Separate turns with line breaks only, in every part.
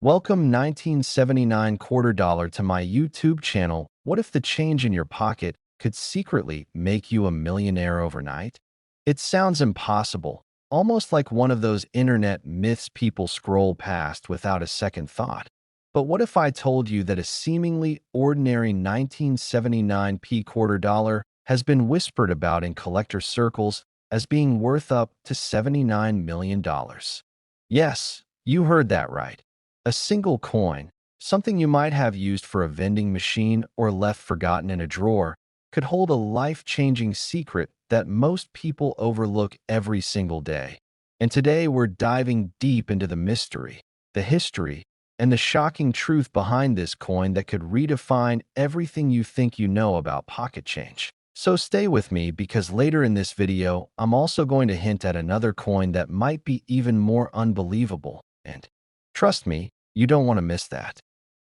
Welcome 1979 quarter dollar to my YouTube channel. What if the change in your pocket could secretly make you a millionaire overnight? It sounds impossible, almost like one of those internet myths people scroll past without a second thought. But what if I told you that a seemingly ordinary 1979 quarter dollar has been whispered about in collector circles as being worth up to $79 million? Yes, you heard that right. A single coin, something you might have used for a vending machine or left forgotten in a drawer, could hold a life-changing secret that most people overlook every single day. And today we're diving deep into the mystery, the history, and the shocking truth behind this coin that could redefine everything you think you know about pocket change. So stay with me because later in this video, I'm also going to hint at another coin that might be even more unbelievable. And trust me, you don't want to miss that.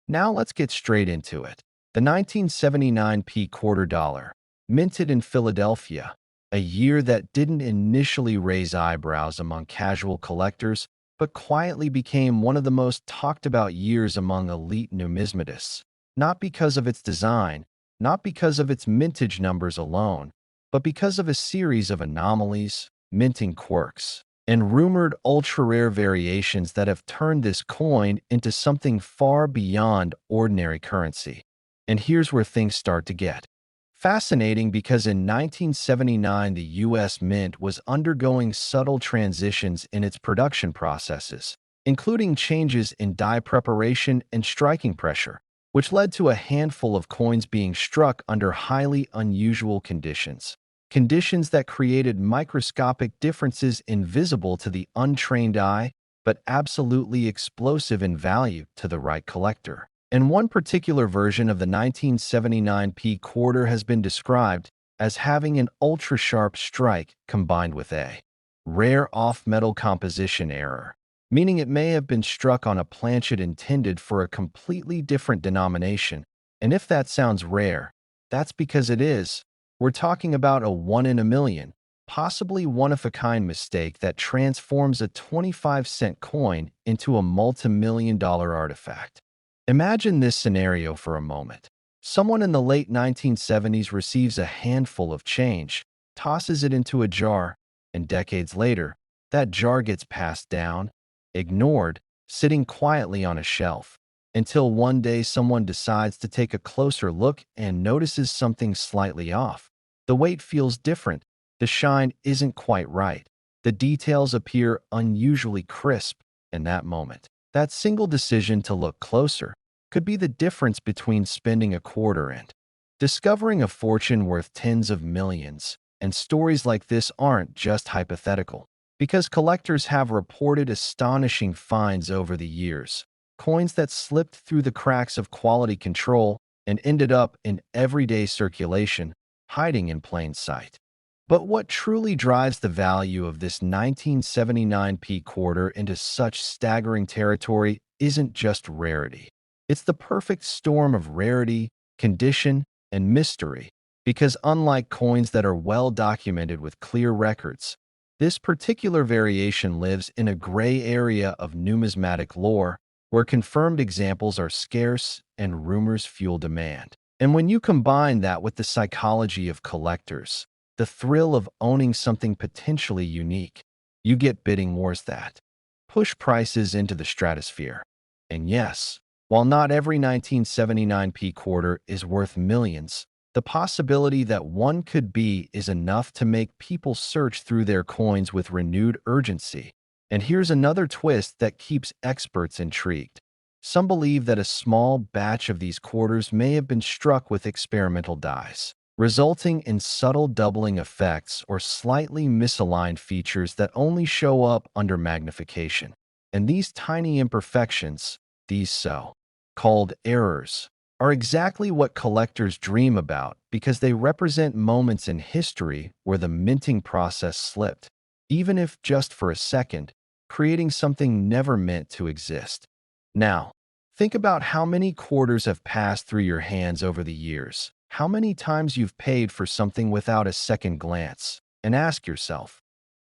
Now let's get straight into it. The 1979 quarter dollar, minted in Philadelphia, a year that didn't initially raise eyebrows among casual collectors, but quietly became one of the most talked about years among elite numismatists. Not because of its design, not because of its mintage numbers alone, but because of a series of anomalies, minting quirks, and rumored ultra-rare variations that have turned this coin into something far beyond ordinary currency. And here's where things start to get fascinating because in 1979, the U.S. Mint was undergoing subtle transitions in its production processes, including changes in die preparation and striking pressure, which led to a handful of coins being struck under highly unusual conditions. Conditions that created microscopic differences invisible to the untrained eye, but absolutely explosive in value to the right collector. And one particular version of the 1979 quarter has been described as having an ultra-sharp strike combined with a rare off-metal composition error, meaning it may have been struck on a planchet intended for a completely different denomination. And if that sounds rare, that's because it is. We're talking about a 1 in a million, possibly one-of-a-kind mistake that transforms a 25-cent coin into a multi-million-dollar artifact. Imagine this scenario for a moment. Someone in the late 1970s receives a handful of change, tosses it into a jar, and decades later, that jar gets passed down, ignored, sitting quietly on a shelf, until one day someone decides to take a closer look and notices something slightly off. The weight feels different, the shine isn't quite right, the details appear unusually crisp in that moment. That single decision to look closer could be the difference between spending a quarter and discovering a fortune worth tens of millions. And stories like this aren't just hypothetical, because collectors have reported astonishing finds over the years. Coins that slipped through the cracks of quality control and ended up in everyday circulation, hiding in plain sight. But what truly drives the value of this 1979 quarter into such staggering territory isn't just rarity. It's the perfect storm of rarity, condition, and mystery, because unlike coins that are well documented with clear records, this particular variation lives in a gray area of numismatic lore where confirmed examples are scarce and rumors fuel demand. And when you combine that with the psychology of collectors, the thrill of owning something potentially unique, you get bidding wars that push prices into the stratosphere. And yes, while not every 1979 quarter is worth millions, the possibility that one could be is enough to make people search through their coins with renewed urgency. And here's another twist that keeps experts intrigued. Some believe that a small batch of these quarters may have been struck with experimental dies, resulting in subtle doubling effects or slightly misaligned features that only show up under magnification. And these tiny imperfections, these so-called errors, are exactly what collectors dream about because they represent moments in history where the minting process slipped, even if just for a second, creating something never meant to exist. Now, think about how many quarters have passed through your hands over the years, how many times you've paid for something without a second glance, and ask yourself,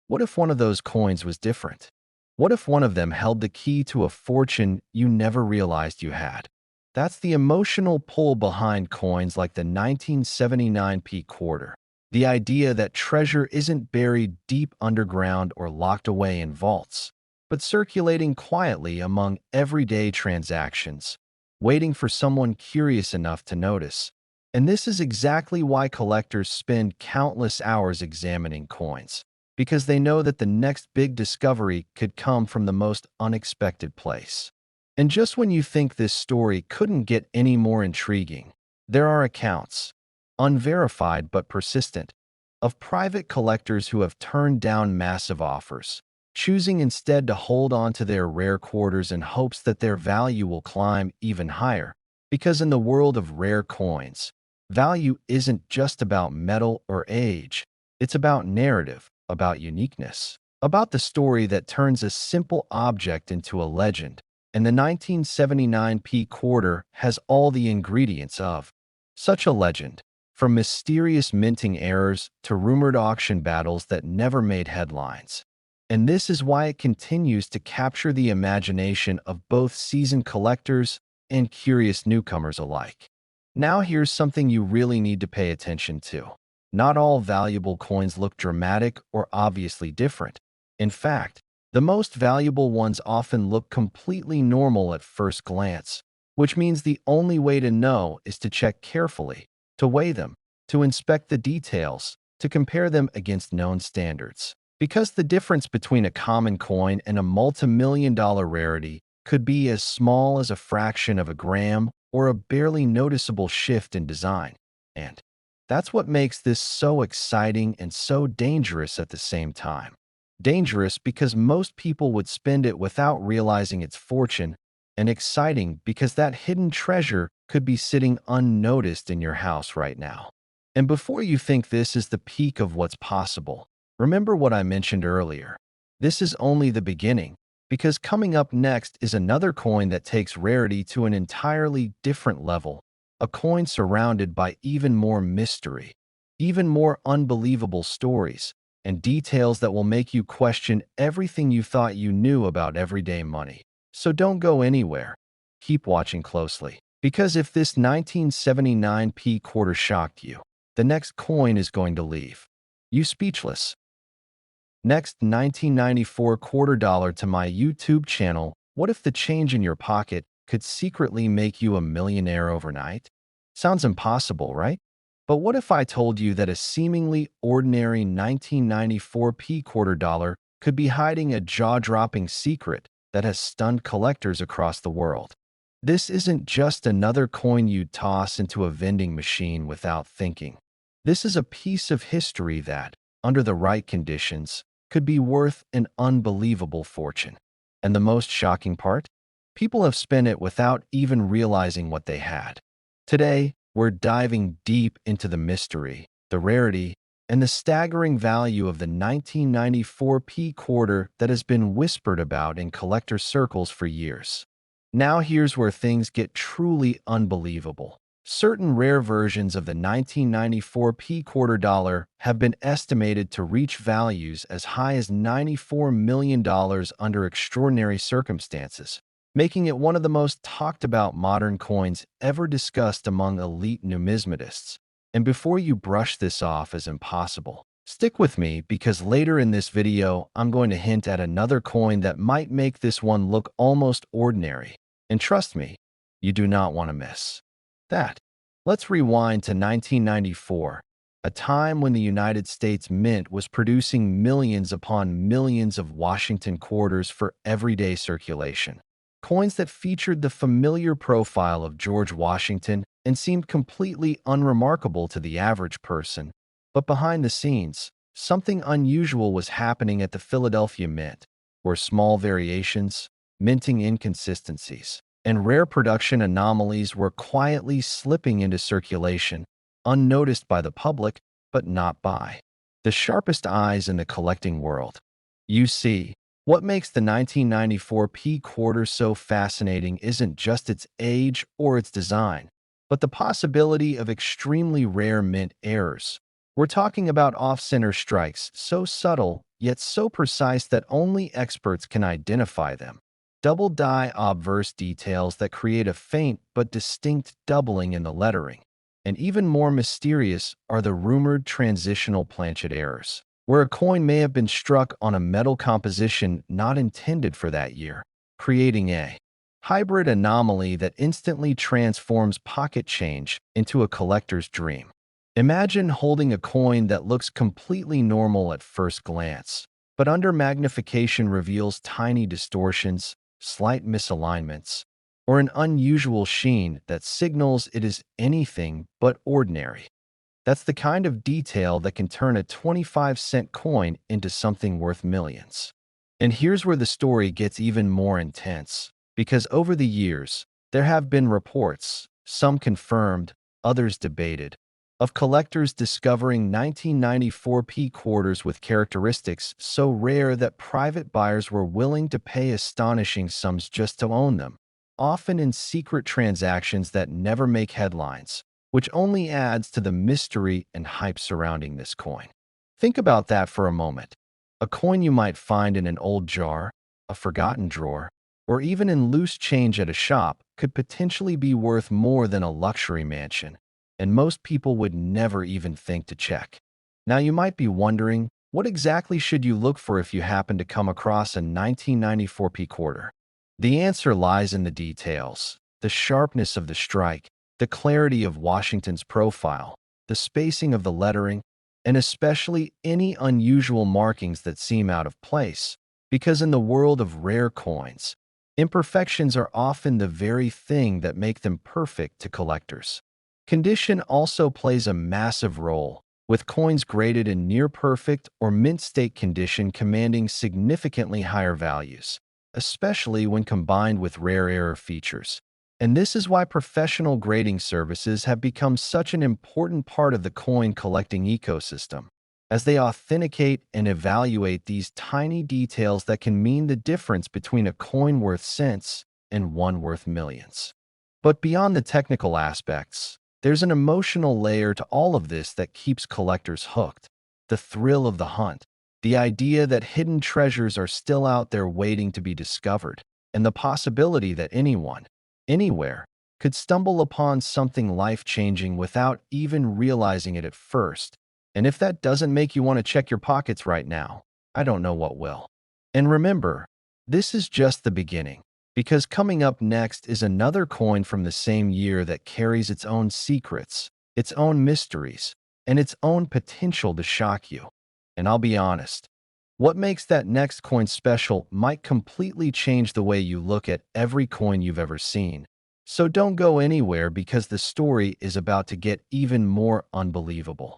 what if one of those coins was different? What if one of them held the key to a fortune you never realized you had? That's the emotional pull behind coins like the 1979p quarter. The idea that treasure isn't buried deep underground or locked away in vaults, but circulating quietly among everyday transactions, waiting for someone curious enough to notice. And this is exactly why collectors spend countless hours examining coins, because they know that the next big discovery could come from the most unexpected place. And just when you think this story couldn't get any more intriguing, there are accounts, unverified but persistent, of private collectors who have turned down massive offers, choosing instead to hold on to their rare quarters in hopes that their value will climb even higher. Because in the world of rare coins, value isn't just about metal or age, it's about narrative, about uniqueness, about the story that turns a simple object into a legend. And the 1979p quarter has all the ingredients of such a legend, from mysterious minting errors to rumored auction battles that never made headlines. And this is why it continues to capture the imagination of both seasoned collectors and curious newcomers alike. Now here's something you really need to pay attention to. Not all valuable coins look dramatic or obviously different. In fact, the most valuable ones often look completely normal at first glance, which means the only way to know is to check carefully, to weigh them, to inspect the details, to compare them against known standards. Because the difference between a common coin and a multi-million-dollar rarity could be as small as a fraction of a gram or a barely noticeable shift in design. And that's what makes this so exciting and so dangerous at the same time. Dangerous because most people would spend it without realizing its fortune, and exciting because that hidden treasure could be sitting unnoticed in your house right now. And before you think this is the peak of what's possible, remember what I mentioned earlier. This is only the beginning, because coming up next is another coin that takes rarity to an entirely different level, a coin surrounded by even more mystery, even more unbelievable stories, and details that will make you question everything you thought you knew about everyday money. So don't go anywhere. Keep watching closely. Because if this 1979p quarter shocked you, the next coin is going to leave you speechless. Next, 1994 quarter dollar to my YouTube channel. What if the change in your pocket could secretly make you a millionaire overnight? Sounds impossible, right? But what if I told you that a seemingly ordinary 1994p quarter dollar could be hiding a jaw-dropping secret that has stunned collectors across the world? This isn't just another coin you'd toss into a vending machine without thinking. This is a piece of history that, under the right conditions, could be worth an unbelievable fortune. And the most shocking part? People have spent it without even realizing what they had. Today, we're diving deep into the mystery, the rarity, and the staggering value of the 1994p quarter that has been whispered about in collector circles for years. Now here's where things get truly unbelievable. Certain rare versions of the 1994p quarter dollar have been estimated to reach values as high as $94 million under extraordinary circumstances, making it one of the most talked about modern coins ever discussed among elite numismatists. And before you brush this off as impossible, stick with me because later in this video, I'm going to hint at another coin that might make this one look almost ordinary. And trust me, you do not want to miss that. Let's rewind to 1994, a time when the United States Mint was producing millions upon millions of Washington quarters for everyday circulation. Coins that featured the familiar profile of George Washington and seemed completely unremarkable to the average person. But behind the scenes, something unusual was happening at the Philadelphia Mint, where small variations, minting inconsistencies, and rare production anomalies were quietly slipping into circulation, unnoticed by the public, but not by the sharpest eyes in the collecting world. You see, what makes the 1994p quarter so fascinating isn't just its age or its design, but the possibility of extremely rare mint errors, We're talking about off-center strikes, so subtle, yet so precise that only experts can identify them. Double die obverse details that create a faint but distinct doubling in the lettering. And even more mysterious are the rumored transitional planchet errors, where a coin may have been struck on a metal composition not intended for that year, creating a hybrid anomaly that instantly transforms pocket change into a collector's dream. Imagine holding a coin that looks completely normal at first glance, but under magnification reveals tiny distortions, slight misalignments, or an unusual sheen that signals it is anything but ordinary. That's the kind of detail that can turn a 25-cent coin into something worth millions. And here's where the story gets even more intense, because over the years, there have been reports, some confirmed, others debated, of collectors discovering 1994 P quarters with characteristics so rare that private buyers were willing to pay astonishing sums just to own them, often in secret transactions that never make headlines, which only adds to the mystery and hype surrounding this coin. Think about that for a moment. A coin you might find in an old jar, a forgotten drawer, or even in loose change at a shop could potentially be worth more than a luxury mansion, and most people would never even think to check. Now you might be wondering, what exactly should you look for if you happen to come across a 1994 P quarter? The answer lies in the details, the sharpness of the strike, the clarity of Washington's profile, the spacing of the lettering, and especially any unusual markings that seem out of place, because in the world of rare coins, imperfections are often the very thing that make them perfect to collectors. Condition also plays a massive role, with coins graded in near-perfect or mint-state condition commanding significantly higher values, especially when combined with rare error features. And this is why professional grading services have become such an important part of the coin collecting ecosystem, as they authenticate and evaluate these tiny details that can mean the difference between a coin worth cents and one worth millions. But beyond the technical aspects, there's an emotional layer to all of this that keeps collectors hooked. The thrill of the hunt, the idea that hidden treasures are still out there waiting to be discovered, and the possibility that anyone, anywhere, could stumble upon something life-changing without even realizing it at first. And if that doesn't make you want to check your pockets right now, I don't know what will. And remember, this is just the beginning, because coming up next is another coin from the same year that carries its own secrets, its own mysteries, and its own potential to shock you. And I'll be honest, what makes that next coin special might completely change the way you look at every coin you've ever seen. So don't go anywhere because the story is about to get even more unbelievable.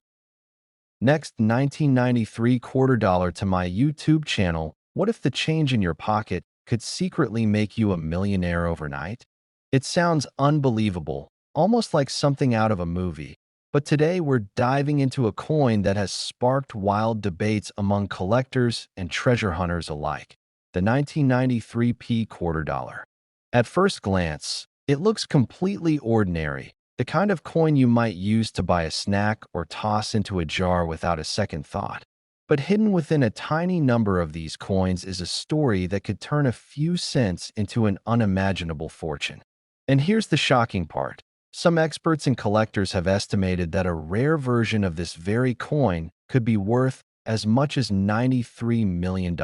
Next, 1993 quarter dollar to my YouTube channel. What if the change in your pocket could secretly make you a millionaire overnight? It sounds unbelievable, almost like something out of a movie. But today we're diving into a coin that has sparked wild debates among collectors and treasure hunters alike, the 1993 P quarter dollar. At first glance, it looks completely ordinary, the kind of coin you might use to buy a snack or toss into a jar without a second thought. But hidden within a tiny number of these coins is a story that could turn a few cents into an unimaginable fortune. And here's the shocking part. Some experts and collectors have estimated that a rare version of this very coin could be worth as much as $93 million.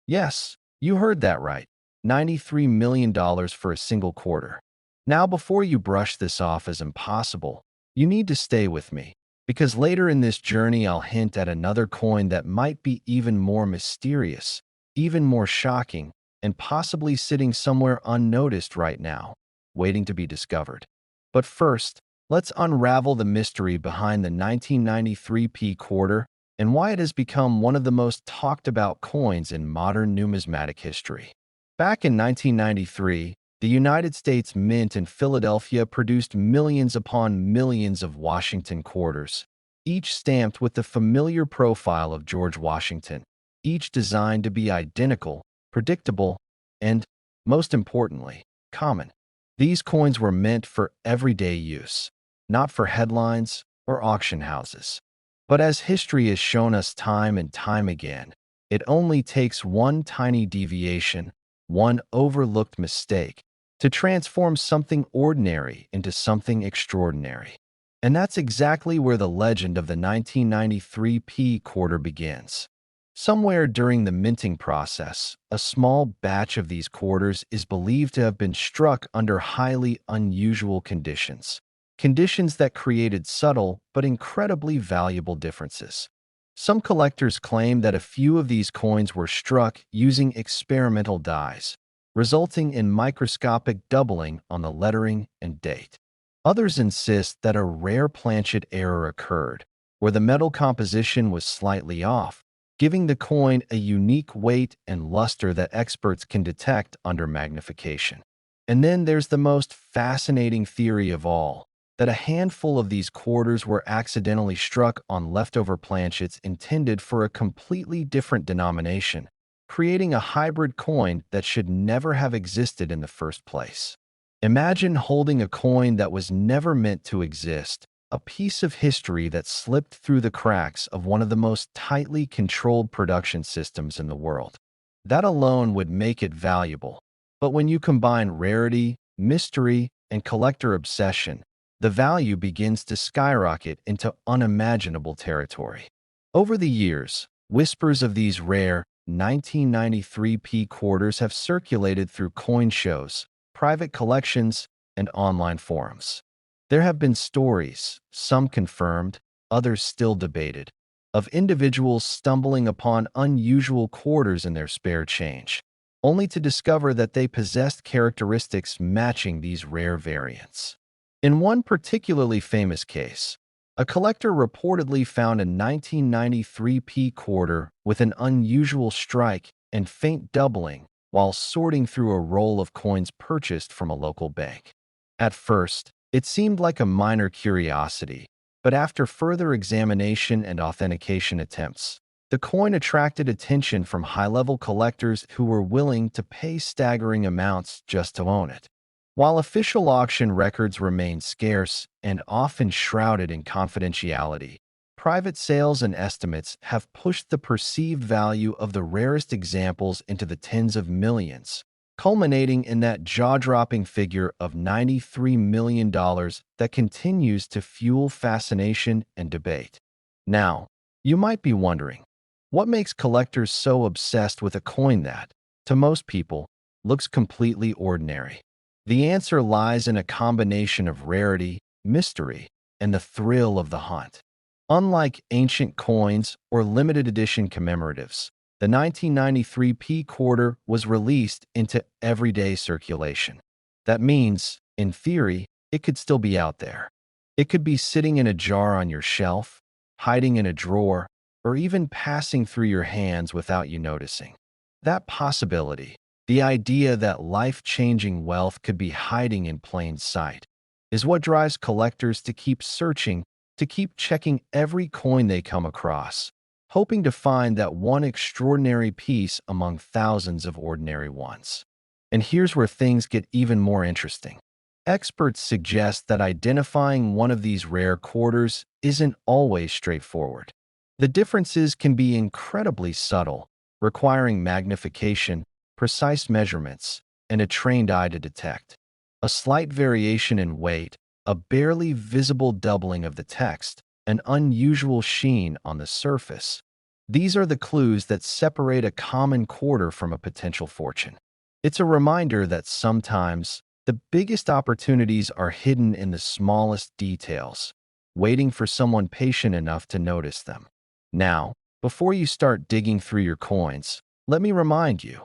Yes, you heard that right. $93 million for a single quarter. Now, before you brush this off as impossible, you need to stay with me, because later in this journey I'll hint at another coin that might be even more mysterious, even more shocking, and possibly sitting somewhere unnoticed right now, waiting to be discovered. But first, let's unravel the mystery behind the 1993 P quarter and why it has become one of the most talked about coins in modern numismatic history. Back in 1993, the United States Mint in Philadelphia produced millions upon millions of Washington quarters, each stamped with the familiar profile of George Washington, each designed to be identical, predictable, and, most importantly, common. These coins were meant for everyday use, not for headlines or auction houses. But as history has shown us time and time again, it only takes one tiny deviation, one overlooked mistake, to transform something ordinary into something extraordinary. And that's exactly where the legend of the 1993 P quarter begins. Somewhere during the minting process, a small batch of these quarters is believed to have been struck under highly unusual conditions, conditions that created subtle but incredibly valuable differences. Some collectors claim that a few of these coins were struck using experimental dies, resulting in microscopic doubling on the lettering and date. Others insist that a rare planchet error occurred, where the metal composition was slightly off, giving the coin a unique weight and luster that experts can detect under magnification. And then there's the most fascinating theory of all, that a handful of these quarters were accidentally struck on leftover planchets intended for a completely different denomination, creating a hybrid coin that should never have existed in the first place. Imagine holding a coin that was never meant to exist, a piece of history that slipped through the cracks of one of the most tightly controlled production systems in the world. That alone would make it valuable. But when you combine rarity, mystery, and collector obsession, the value begins to skyrocket into unimaginable territory. Over the years, whispers of these rare 1993 P quarters have circulated through coin shows, private collections, and online forums. There have been stories, some confirmed, others still debated, of individuals stumbling upon unusual quarters in their spare change, only to discover that they possessed characteristics matching these rare variants. In one particularly famous case, a collector reportedly found a 1993 P quarter with an unusual strike and faint doubling while sorting through a roll of coins purchased from a local bank. At first, it seemed like a minor curiosity, but after further examination and authentication attempts, the coin attracted attention from high-level collectors who were willing to pay staggering amounts just to own it. While official auction records remain scarce and often shrouded in confidentiality, private sales and estimates have pushed the perceived value of the rarest examples into the tens of millions, culminating in that jaw-dropping figure of $93 million that continues to fuel fascination and debate. Now, you might be wondering, what makes collectors so obsessed with a coin that, to most people, looks completely ordinary? The answer lies in a combination of rarity, mystery, and the thrill of the hunt. Unlike ancient coins or limited edition commemoratives, the 1993 P quarter was released into everyday circulation. That means, in theory, it could still be out there. It could be sitting in a jar on your shelf, hiding in a drawer, or even passing through your hands without you noticing. That possibility, the idea that life-changing wealth could be hiding in plain sight, is what drives collectors to keep searching, to keep checking every coin they come across, hoping to find that one extraordinary piece among thousands of ordinary ones. And here's where things get even more interesting. Experts suggest that identifying one of these rare quarters isn't always straightforward. The differences can be incredibly subtle, requiring magnification, precise measurements, and a trained eye to detect. A slight variation in weight, a barely visible doubling of the text, an unusual sheen on the surface. These are the clues that separate a common quarter from a potential fortune. It's a reminder that sometimes the biggest opportunities are hidden in the smallest details, waiting for someone patient enough to notice them. Now, before you start digging through your coins, let me remind you,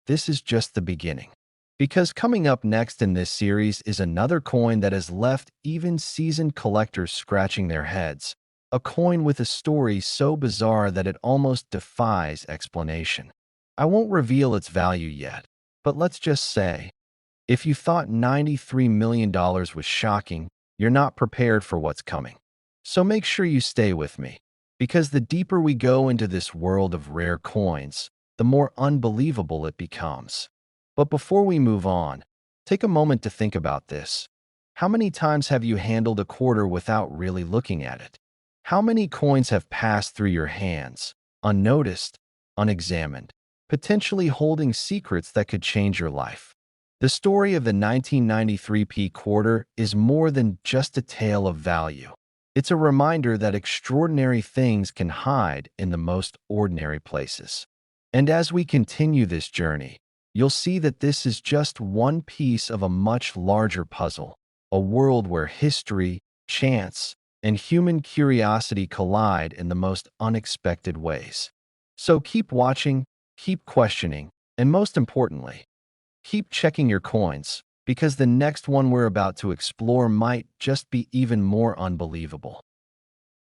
this is just the beginning. Because coming up next in this series is another coin that has left even seasoned collectors scratching their heads, a coin with a story so bizarre that it almost defies explanation. I won't reveal its value yet, but let's just say, if you thought $93 million was shocking, you're not prepared for what's coming. So make sure you stay with me, because the deeper we go into this world of rare coins, the more unbelievable it becomes. But before we move on, take a moment to think about this. How many times have you handled a quarter without really looking at it? How many coins have passed through your hands, unnoticed, unexamined, potentially holding secrets that could change your life? The story of the 1993 P quarter is more than just a tale of value. It's a reminder that extraordinary things can hide in the most ordinary places. And as we continue this journey, you'll see that this is just one piece of a much larger puzzle, a world where history, chance, and human curiosity collide in the most unexpected ways. So keep watching, keep questioning, and most importantly, keep checking your coins, because the next one we're about to explore might just be even more unbelievable.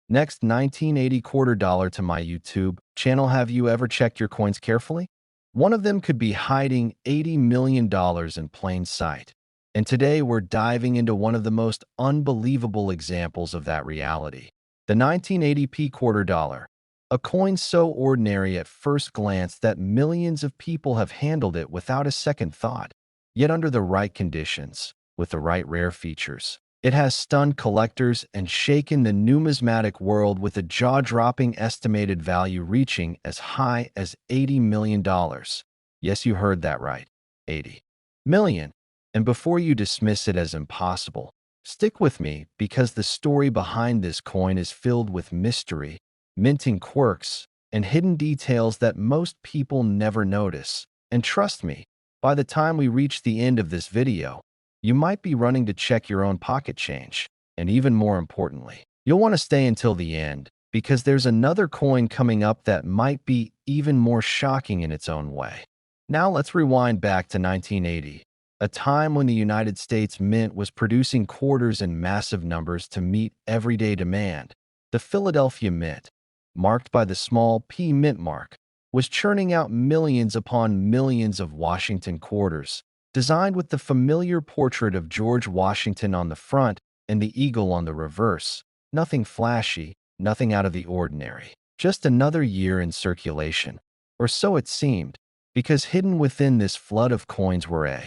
Next, 1980 quarter dollar to my YouTube channel. Have you ever checked your coins carefully? One of them could be hiding $80 million in plain sight. And today we're diving into one of the most unbelievable examples of that reality. The 1980p quarter dollar, a coin so ordinary at first glance that millions of people have handled it without a second thought. Yet under the right conditions, with the right rare features, it has stunned collectors and shaken the numismatic world with a jaw-dropping estimated value reaching as high as $80 million. Yes, you heard that right, 80 million. And before you dismiss it as impossible, stick with me because the story behind this coin is filled with mystery, minting quirks, and hidden details that most people never notice. And trust me, by the time we reach the end of this video, you might be running to check your own pocket change. And even more importantly, you'll want to stay until the end because there's another coin coming up that might be even more shocking in its own way. Now let's rewind back to 1980, a time when the United States Mint was producing quarters in massive numbers to meet everyday demand. The Philadelphia Mint, marked by the small P mint mark, was churning out millions upon millions of Washington quarters, designed with the familiar portrait of George Washington on the front and the eagle on the reverse. Nothing flashy, nothing out of the ordinary. Just another year in circulation. Or so it seemed, because hidden within this flood of coins were a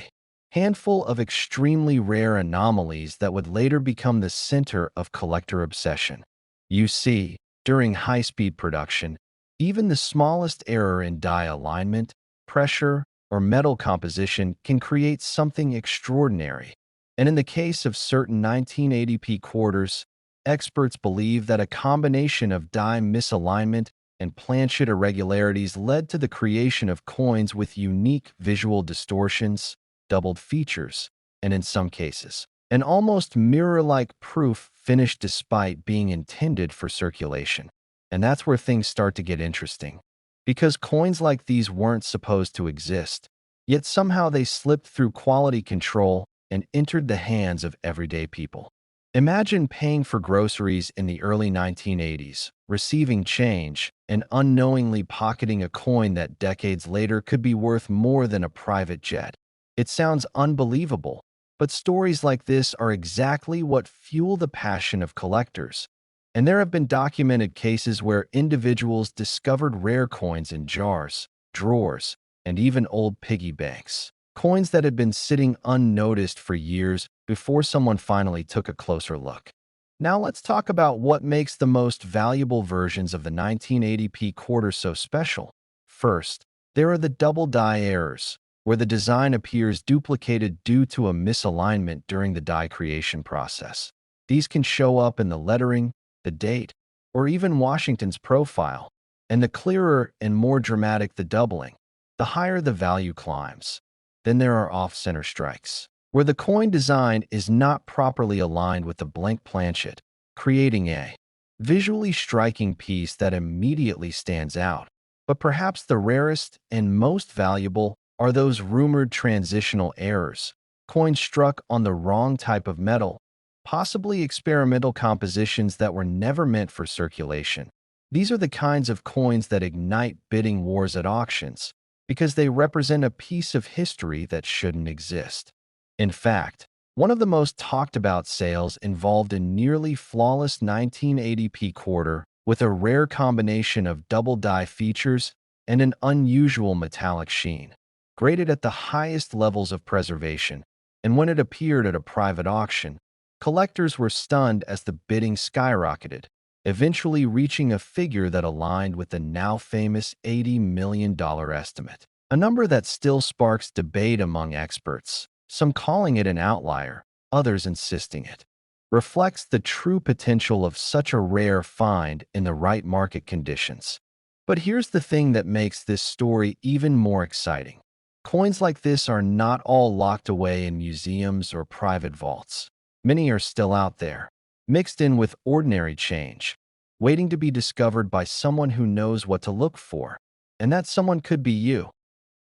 handful of extremely rare anomalies that would later become the center of collector obsession. You see, during high-speed production, even the smallest error in die alignment, pressure, or metal composition can create something extraordinary. And in the case of certain 1980p quarters, experts believe that a combination of die misalignment and planchet irregularities led to the creation of coins with unique visual distortions, doubled features, and in some cases, an almost mirror-like proof finished despite being intended for circulation. And that's where things start to get interesting. Because coins like these weren't supposed to exist, yet somehow they slipped through quality control and entered the hands of everyday people. Imagine paying for groceries in the early 1980s, receiving change, and unknowingly pocketing a coin that decades later could be worth more than a private jet. It sounds unbelievable, but stories like this are exactly what fuel the passion of collectors. And there have been documented cases where individuals discovered rare coins in jars, drawers, and even old piggy banks. Coins that had been sitting unnoticed for years before someone finally took a closer look. Now let's talk about what makes the most valuable versions of the 1980p quarter so special. First, there are the double die errors, where the design appears duplicated due to a misalignment during the die creation process. These can show up in the lettering, the date, or even Washington's profile, and the clearer and more dramatic the doubling, the higher the value climbs. Then there are off-center strikes, where the coin design is not properly aligned with the blank planchet, creating a visually striking piece that immediately stands out. But perhaps the rarest and most valuable are those rumored transitional errors, coins struck on the wrong type of metal, possibly experimental compositions that were never meant for circulation. These are the kinds of coins that ignite bidding wars at auctions, because they represent a piece of history that shouldn't exist. In fact, one of the most talked about sales involved a nearly flawless 1980p quarter with a rare combination of double die features and an unusual metallic sheen, graded at the highest levels of preservation. And when it appeared at a private auction, collectors were stunned as the bidding skyrocketed. eventually reaching a figure that aligned with the now famous $80 million estimate. A number that still sparks debate among experts, some calling it an outlier, others insisting it reflects the true potential of such a rare find in the right market conditions. But here's the thing that makes this story even more exciting. Coins like this are not all locked away in museums or private vaults. Many are still out there, mixed in with ordinary change, waiting to be discovered by someone who knows what to look for. And that someone could be you.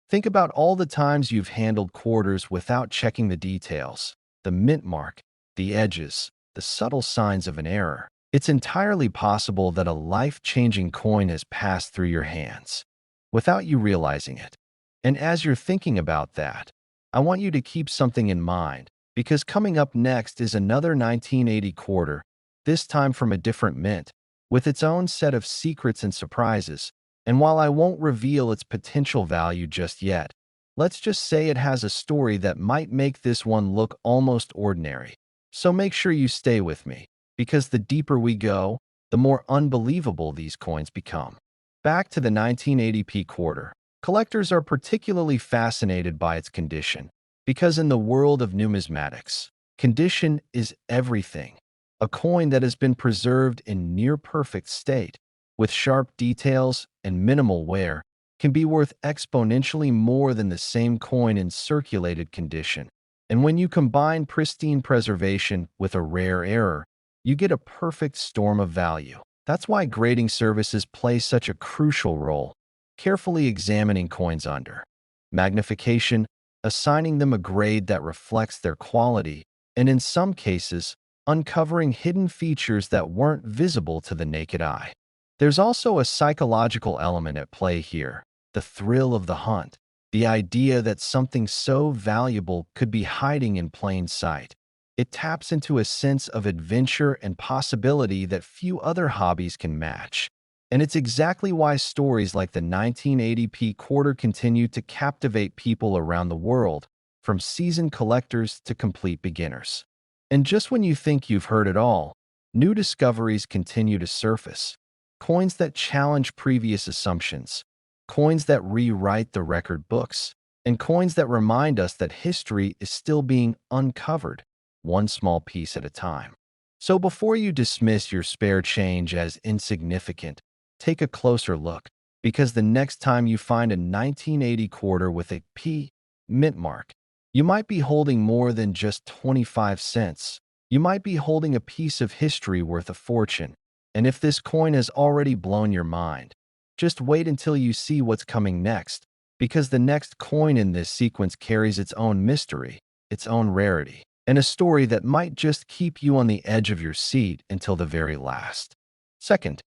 Think about all the times you've handled quarters without checking the details, the mint mark, the edges, the subtle signs of an error. It's entirely possible that a life-changing coin has passed through your hands without you realizing it. And as you're thinking about that, I want you to keep something in mind, because coming up next is another 1980 quarter, this time from a different mint, with its own set of secrets and surprises. And while I won't reveal its potential value just yet, let's just say it has a story that might make this one look almost ordinary. So make sure you stay with me, because the deeper we go, the more unbelievable these coins become. Back to the 1980p quarter. Collectors are particularly fascinated by its condition, because in the world of numismatics, condition is everything. A coin that has been preserved in near-perfect state, with sharp details and minimal wear, can be worth exponentially more than the same coin in circulated condition. And when you combine pristine preservation with a rare error, you get a perfect storm of value. That's why grading services play such a crucial role, carefully examining coins under magnification, assigning them a grade that reflects their quality, and in some cases, uncovering hidden features that weren't visible to the naked eye. There's also a psychological element at play here, the thrill of the hunt. The idea that something so valuable could be hiding in plain sight. It taps into a sense of adventure and possibility that few other hobbies can match. And it's exactly why stories like the 1980p quarter continue to captivate people around the world, from seasoned collectors to complete beginners. And just when you think you've heard it all, new discoveries continue to surface. Coins that challenge previous assumptions, coins that rewrite the record books, and coins that remind us that history is still being uncovered, one small piece at a time. So before you dismiss your spare change as insignificant, take a closer look, because the next time you find a 1980 quarter with a P mint mark, you might be holding more than just 25 cents. You might be holding a piece of history worth a fortune. And if this coin has already blown your mind, just wait until you see what's coming next, because the next coin in this sequence carries its own mystery, its own rarity, and a story that might just keep you on the edge of your seat until the very last second.